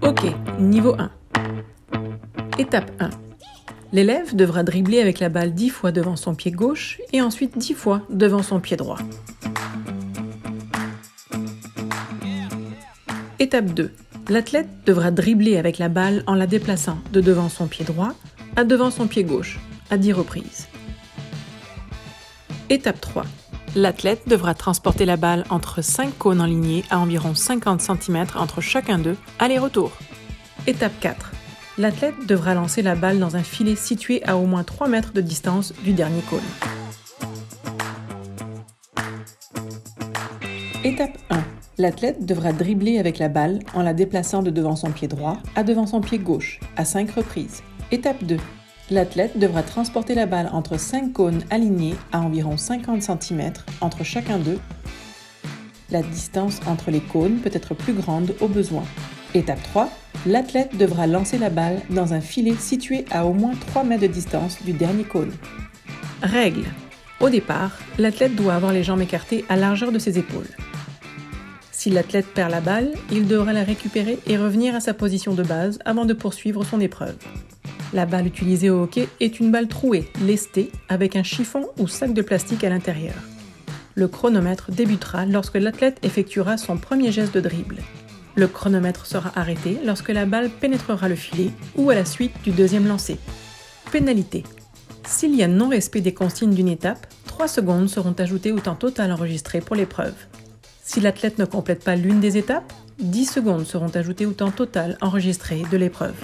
Ok, niveau 1. Étape 1. L'élève devra dribbler avec la balle 10 fois devant son pied gauche et ensuite 10 fois devant son pied droit. Étape 2. L'athlète devra dribbler avec la balle en la déplaçant de devant son pied droit à devant son pied gauche, à 10 reprises. Étape 3. L'athlète devra transporter la balle entre 5 cônes en lignée à environ 50 cm entre chacun d'eux, aller-retour. Étape 4. L'athlète devra lancer la balle dans un filet situé à au moins 3 mètres de distance du dernier cône. Étape 1. L'athlète devra dribbler avec la balle en la déplaçant de devant son pied droit à devant son pied gauche, à 5 reprises. Étape 2. L'athlète devra transporter la balle entre 5 cônes alignés à environ 50 cm entre chacun d'eux. La distance entre les cônes peut être plus grande au besoin. Étape 3. L'athlète devra lancer la balle dans un filet situé à au moins 3 mètres de distance du dernier cône. Règle. Au départ, l'athlète doit avoir les jambes écartées à largeur de ses épaules. Si l'athlète perd la balle, il devra la récupérer et revenir à sa position de base avant de poursuivre son épreuve. La balle utilisée au hockey est une balle trouée, lestée, avec un chiffon ou sac de plastique à l'intérieur. Le chronomètre débutera lorsque l'athlète effectuera son premier geste de dribble. Le chronomètre sera arrêté lorsque la balle pénétrera le filet ou à la suite du deuxième lancer. Pénalité. S'il y a non-respect des consignes d'une étape, 3 secondes seront ajoutées au temps total enregistré pour l'épreuve. Si l'athlète ne complète pas l'une des étapes, 10 secondes seront ajoutées au temps total enregistré de l'épreuve.